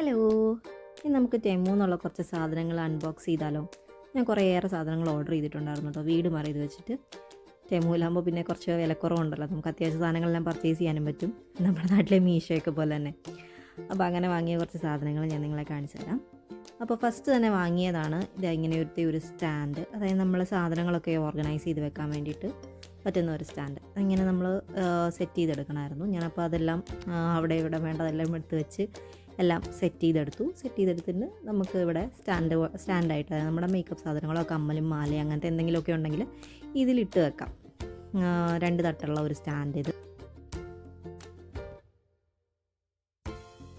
Hello, ഇനി നമുക്ക് ടെമുന്നുള്ള കുറച്ച് സാധനങ്ങൾ അൺബോക്സ് ചെയ്താലോ? ഞാൻ കുറേയേറെ സാധനങ്ങൾ ഓർഡർ ചെയ്തിട്ടുണ്ടായിരുന്നു കേട്ടോ, വീട് മാറി ഇത് വെച്ചിട്ട്. ടെമുവിലാകുമ്പോൾ പിന്നെ കുറച്ച് വിലക്കുറവുണ്ടല്ലോ, നമുക്ക് അത്യാവശ്യം സാധനങ്ങളെല്ലാം പർച്ചേസ് ചെയ്യാനും പറ്റും, നമ്മുടെ നാട്ടിലെ മീഷോയൊക്കെ പോലെ തന്നെ. അപ്പോൾ അങ്ങനെ വാങ്ങിയ കുറച്ച് സാധനങ്ങൾ ഞാൻ നിങ്ങളെ കാണിച്ചു തരാം. അപ്പോൾ ഫസ്റ്റ് തന്നെ വാങ്ങിയതാണ് ഇത് ഇങ്ങനത്തെ ഒരു സ്റ്റാൻഡ്, അതായത് നമ്മൾ സാധനങ്ങളൊക്കെ ഓർഗനൈസ് ചെയ്ത് വെക്കാൻ വേണ്ടിയിട്ട് പറ്റുന്ന ഒരു സ്റ്റാൻഡ്. ഇങ്ങനെ നമ്മൾ സെറ്റ് ചെയ്തെടുക്കണമായിരുന്നു. ഞാനപ്പോൾ അതെല്ലാം അവിടെ ഇവിടെ വേണ്ടതെല്ലാം എടുത്ത് വെച്ച് എല്ലാം സെറ്റ് ചെയ്തെടുത്തിട്ട് നമുക്ക് ഇവിടെ സ്റ്റാൻഡായിട്ട് നമ്മുടെ മേക്കപ്പ് സാധനങ്ങളോ കമ്മലും മാലയും അങ്ങനത്തെ എന്തെങ്കിലുമൊക്കെ ഉണ്ടെങ്കിൽ ഇതിലിട്ട് വെക്കാം. 2 തട്ടുള്ള ഒരു സ്റ്റാൻഡ് ഇത്.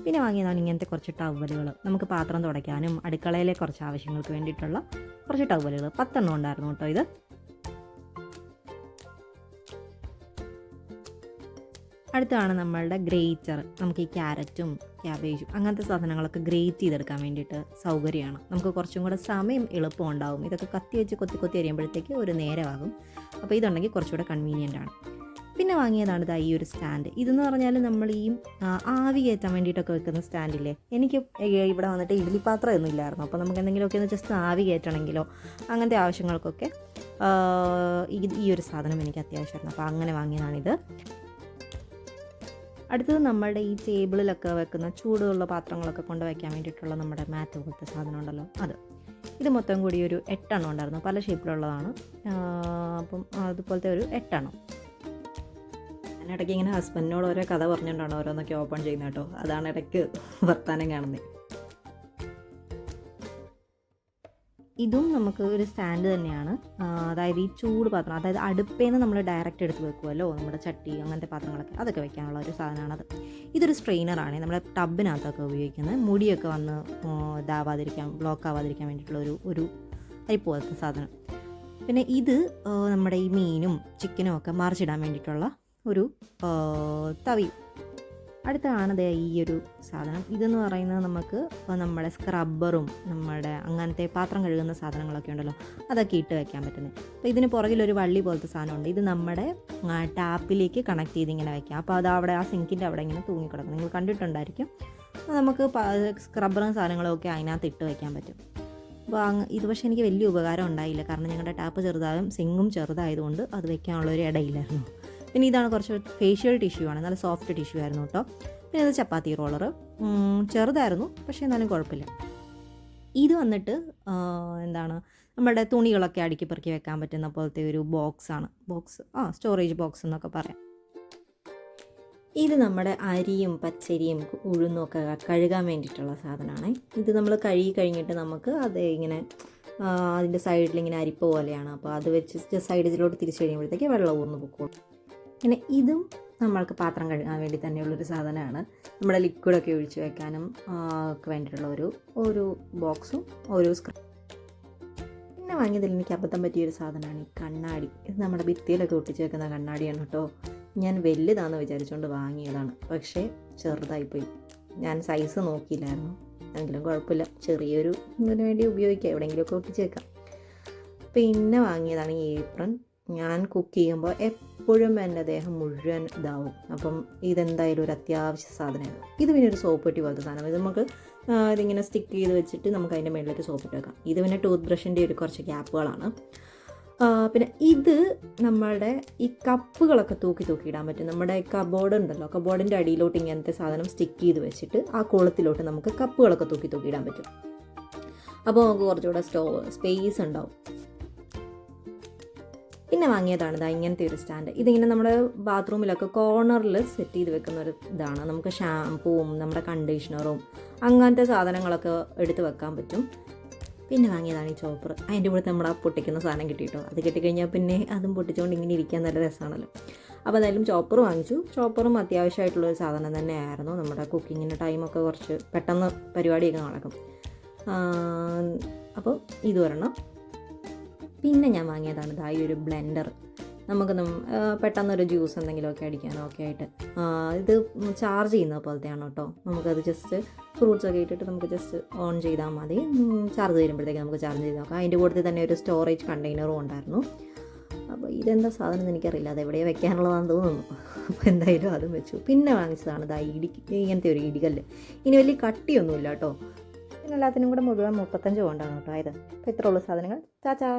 പിന്നെ വാങ്ങിയതാണ് ഇങ്ങനത്തെ കുറച്ച് ടവലുകൾ, നമുക്ക് പാത്രം തുടയ്ക്കാനും അടുക്കളയിലെ കുറച്ച് ആവശ്യങ്ങൾക്ക് വേണ്ടിയിട്ടുള്ള കുറച്ച് ടവലുകൾ. 10 എണ്ണം ഉണ്ടായിരുന്നു കേട്ടോ ഇത്. അടുത്താണ് നമ്മളുടെ ഗ്രേറ്റർ. നമുക്ക് ഈ ക്യാരറ്റും ക്യാബേജും അങ്ങനത്തെ സാധനങ്ങളൊക്കെ ഗ്രേറ്റ് ചെയ്തെടുക്കാൻ വേണ്ടിയിട്ട് സൗകര്യമാണ്. നമുക്ക് കുറച്ചും കൂടെ സമയം എളുപ്പം ഉണ്ടാവും. ഇതൊക്കെ കത്തി വെച്ച് കൊത്തി എറിയുമ്പോഴത്തേക്ക് ഒരു നേരമാകും. അപ്പോൾ ഇതുണ്ടെങ്കിൽ കുറച്ചുകൂടെ കൺവീനിയൻ്റ് ആണ്. പിന്നെ വാങ്ങിയതാണ് ഇതാ ഈ ഒരു സ്റ്റാൻഡ്. ഇതെന്ന് പറഞ്ഞാൽ നമ്മൾ ഈ ആവി കയറ്റാൻ വേണ്ടിയിട്ടൊക്കെ വെക്കുന്ന സ്റ്റാൻഡില്ലേ. എനിക്ക് ഇവിടെ വന്നിട്ട് ഇഡ്ഡലി പാത്രം ഒന്നും ഇല്ലായിരുന്നു. അപ്പോൾ നമുക്ക് എന്തെങ്കിലുമൊക്കെ ഒന്ന് ജസ്റ്റ് ആവി കയറ്റണമെങ്കിലോ അങ്ങനത്തെ ആവശ്യങ്ങൾക്കൊക്കെ ഈ ഒരു സാധനം എനിക്ക് അത്യാവശ്യമായിരുന്നു. അപ്പോൾ അങ്ങനെ വാങ്ങിയതാണിത്. അടുത്തത് നമ്മളുടെ ഈ ടേബിളിലൊക്കെ വെക്കുന്ന ചൂടുള്ള പാത്രങ്ങളൊക്കെ കൊണ്ട് വയ്ക്കാൻ വേണ്ടിയിട്ടുള്ള നമ്മുടെ മാറ്റ് പോലത്തെ സാധനം ഉണ്ടല്ലോ, അത്. ഇത് മൊത്തം കൂടി ഒരു 8 എണ്ണം ഉണ്ടായിരുന്നു, പല ഷേപ്പിലുള്ളതാണ്. അപ്പം അതുപോലത്തെ ഒരു 8 എണ്ണം. ഞാനിടയ്ക്ക് ഇങ്ങനെ ഹസ്ബൻഡിനോട് ഓരോ കഥ പറഞ്ഞുകൊണ്ടാണ് ഓരോന്നൊക്കെ ഓപ്പൺ ചെയ്യുന്നത് കേട്ടോ. അതാണ് ഇടയ്ക്ക് വർത്താനം കാണുന്നത്. ഇതും നമുക്ക് ഒരു സ്റ്റാൻഡ് തന്നെയാണ്. അതായത് ഈ ചൂട് പാത്രം, അതായത് അടുപ്പിൽ നിന്ന് നമ്മൾ ഡയറക്റ്റ് എടുത്ത് വെക്കുമല്ലോ നമ്മുടെ ചട്ടി അങ്ങനത്തെ പാത്രങ്ങളൊക്കെ, അതൊക്കെ വെക്കാനുള്ള ഒരു സാധനമാണത്. ഇതൊരു സ്ട്രെയിനറാണ്, നമ്മുടെ ടബിനകത്തൊക്കെ ഉപയോഗിക്കുന്നത്. മുടിയൊക്കെ വന്ന് ബ്ലോക്ക് ആവാതിരിക്കാൻ വേണ്ടിയിട്ടുള്ള ഒരു അരിപ്പ് പോലത്തെ സാധനം. പിന്നെ ഇത് നമ്മുടെ ഈ മീനും ചിക്കനും ഒക്കെ മറിച്ചിടാൻ വേണ്ടിയിട്ടുള്ള ഒരു തവി. അടുത്തതാണ് ഈ ഒരു സാധനം. ഇതെന്ന് പറയുന്നത് നമുക്ക് നമ്മുടെ സ്ക്രബ്ബറും നമ്മുടെ അങ്ങനത്തെ പാത്രം കഴുകുന്ന സാധനങ്ങളൊക്കെ ഉണ്ടല്ലോ, അതൊക്കെ ഇട്ട് വയ്ക്കാൻ പറ്റുന്നത്. അപ്പോൾ ഇതിന് പുറകിലൊരു വള്ളി പോലത്തെ സാധനമുണ്ട്. ഇത് നമ്മുടെ ടാപ്പിലേക്ക് കണക്ട് ചെയ്ത് ഇങ്ങനെ വയ്ക്കാം. അപ്പോൾ അത് അവിടെ ആ സിങ്കിൻ്റെ അവിടെ ഇങ്ങനെ തൂങ്ങിക്കിടക്കും, നിങ്ങൾ കണ്ടിട്ടുണ്ടായിരിക്കും. നമുക്ക് സ്ക്രബ്ബറും സാധനങ്ങളും ഒക്കെ അതിനകത്ത് ഇട്ട് വയ്ക്കാൻ പറ്റും. അപ്പോൾ ഇത് പക്ഷേ എനിക്ക് വലിയ ഉപകാരം ഉണ്ടായില്ല, കാരണം ഞങ്ങളുടെ ടാപ്പ് ചെറുതായും സിങ്കും ചെറുതായതുകൊണ്ട് അത് വെക്കാനുള്ളൊരു ഇടയില്ലായിരുന്നു. പിന്നെ ഇതാണ് കുറച്ച് ഫേഷ്യൽ ടിഷ്യൂ ആണ്, നല്ല സോഫ്റ്റ് ടിഷ്യൂ ആയിരുന്നു കേട്ടോ. പിന്നെ ഇത് ചപ്പാത്തി റോളർ, ചെറുതായിരുന്നു പക്ഷേ എന്നാലും കുഴപ്പമില്ല. ഇത് വന്നിട്ട് നമ്മുടെ തുണികളൊക്കെ അടുക്കി പെറുക്കി വെക്കാൻ പറ്റുന്ന പോലത്തെ ഒരു ബോക്സാണ്. സ്റ്റോറേജ് ബോക്സ് എന്നൊക്കെ പറയാം. ഇത് നമ്മുടെ അരിയും പച്ചരിയും ഉഴുന്നും ഒക്കെ കഴുകാൻ വേണ്ടിയിട്ടുള്ള സാധനമാണ്. ഇത് നമ്മൾ കഴുകി കഴിഞ്ഞിട്ട് നമുക്ക് അത് ഇങ്ങനെ അതിൻ്റെ സൈഡിൽ ഇങ്ങനെ അരിപ്പ പോലെയാണ്. അപ്പോൾ അത് വെച്ച് സൈഡിലോട്ട് തിരിച്ച് കഴിയുമ്പോഴത്തേക്ക് വെള്ളം ഊർന്ന് പൊക്കോളും. പിന്നെ ഇതും നമ്മൾക്ക് പാത്രം കഴുകാൻ വേണ്ടി തന്നെയുള്ളൊരു സാധനമാണ്. നമ്മുടെ ലിക്വിഡൊക്കെ ഒഴിച്ച് വെക്കാനും ഒക്കെ വേണ്ടിയിട്ടുള്ള ഒരു ബോക്സും ഒരു പിന്നെ വാങ്ങിയതിൽ എനിക്ക് അബദ്ധം പറ്റിയൊരു സാധനമാണ് ഈ കണ്ണാടി. ഇത് നമ്മുടെ ഭിത്തിയിലൊക്കെ ഒട്ടിച്ച് വെക്കുന്ന കണ്ണാടിയാണ് കേട്ടോ. ഞാൻ വലുതാണെന്ന് വിചാരിച്ചുകൊണ്ട് വാങ്ങിയതാണ്, പക്ഷേ ചെറുതായിപ്പോയി. ഞാൻ സൈസ് നോക്കിയില്ലായിരുന്നു. എങ്കിലും കുഴപ്പമില്ല, ചെറിയൊരു ഇതിനു വേണ്ടി ഉപയോഗിക്കാം, എവിടെയെങ്കിലുമൊക്കെ ഒട്ടിച്ച് വെക്കാം. പിന്നെ വാങ്ങിയതാണ് ഈ ഏപ്രൺ. ഞാൻ കുക്ക് ചെയ്യുമ്പോൾ എപ്പോഴും എൻ്റെ ദേഹം മുഴുവൻ ഇതാവും. അപ്പം ഇതെന്തായാലും ഒരു അത്യാവശ്യ സാധനമാണ്. ഇത് പിന്നെ ഒരു സോപ്പ് പെട്ടി പോലത്തെ സാധനം. ഇത് നമുക്ക് ഇതിങ്ങനെ സ്റ്റിക്ക് ചെയ്ത് വെച്ചിട്ട് നമുക്ക് അതിൻ്റെ മുകളിലൊരു സോപ്പ് ഇട്ട് വെക്കാം. ഇത് പിന്നെ ടൂത്ത് ബ്രഷിൻ്റെ കുറച്ച് ക്യാപ്പുകളാണ്. പിന്നെ ഇത് നമ്മളുടെ ഈ കപ്പുകളൊക്കെ തൂക്കിയിടാൻ പറ്റും. നമ്മുടെ കബോർഡ് ഉണ്ടല്ലോ, കബോർഡിൻ്റെ അടിയിലോട്ട് ഇങ്ങനത്തെ സാധനം സ്റ്റിക്ക് ചെയ്ത് വെച്ചിട്ട് ആ കോളത്തിലോട്ട് നമുക്ക് കപ്പുകളൊക്കെ തൂക്കിയിടാൻ പറ്റും. അപ്പോൾ നമുക്ക് കുറച്ചുകൂടെ സ്പേസ് ഉണ്ടാവും. പിന്നെ വാങ്ങിയതാണ് ഇങ്ങനത്തെ ഒരു സ്റ്റാൻഡ്. ഇതിങ്ങനെ നമ്മുടെ ബാത്റൂമിലൊക്കെ കോർണറിൽ സെറ്റ് ചെയ്ത് വെക്കുന്ന ഒരു ഇതാണ്. നമുക്ക് ഷാമ്പൂവും നമ്മുടെ കണ്ടീഷണറും അങ്ങനത്തെ സാധനങ്ങളൊക്കെ എടുത്ത് വെക്കാൻ പറ്റും. പിന്നെ വാങ്ങിയതാണ് ഈ ചോപ്പർ. അതിൻ്റെ കൂടെ നമ്മുടെ പൊട്ടിക്കുന്ന സാധനം കിട്ടിയിട്ടോ. അത് കിട്ടിക്കഴിഞ്ഞാൽ പിന്നെ അതും പൊട്ടിച്ചുകൊണ്ട് ഇങ്ങനെ ഇരിക്കാൻ നല്ല രസമാണല്ലോ. അപ്പോൾ എന്തായാലും ചോപ്പർ വാങ്ങിച്ചു. ചോപ്പറും അത്യാവശ്യമായിട്ടുള്ളൊരു സാധനം തന്നെയായിരുന്നു. നമ്മുടെ കുക്കിങ്ങിൻ്റെ ടൈമൊക്കെ കുറച്ച് പെട്ടെന്ന് പരിപാടിയൊക്കെ നടക്കും. അപ്പോൾ ഇത് ഒരെണ്ണം. പിന്നെ ഞാൻ വാങ്ങിയതാണ് ഈ ഒരു ബ്ലെൻഡർ. നമുക്ക് പെട്ടെന്നൊരു ജ്യൂസ് എന്തെങ്കിലുമൊക്കെ അടിക്കാനൊക്കെ ആയിട്ട്. ഇത് ചാർജ് ചെയ്യുന്ന പോലത്തെയാണ് കേട്ടോ. നമുക്കത് ജസ്റ്റ് ഫ്രൂട്ട്സൊക്കെ ഇട്ടിട്ട് നമുക്ക് ജസ്റ്റ് ഓൺ ചെയ്താൽ മതി. ചാർജ് ചെയ്യുമ്പോഴത്തേക്ക് നമുക്ക് ചാർജ് ചെയ്ത് നോക്കാം. അതിൻ്റെ കൂട്ടത്തിൽ തന്നെ ഒരു സ്റ്റോറേജ് കണ്ടെയ്നറും ഉണ്ടായിരുന്നു. അപ്പോൾ ഇതെന്താ സാധനം എന്ന് എനിക്കറിയില്ല, അത് എവിടെയാണ് വെക്കാനുള്ളതാണെന്ന് തോന്നുന്നു. അപ്പോൾ എന്തായാലും അതും വെച്ചു. പിന്നെ വാങ്ങിച്ചതാണ് ഇതാ ഇങ്ങനത്തെ ഒരു ഇടികല്ല്. ഇനി വലിയ കട്ടിയൊന്നുമില്ല കേട്ടോ. പിന്നെ എല്ലാത്തിനും കൂടെ മുഴുവൻ 35 കൊണ്ടാണ് കേട്ടോ ആയത്. അപ്പോൾ ഇത്രയുള്ള സാധനങ്ങൾ. ചാച്ചാ.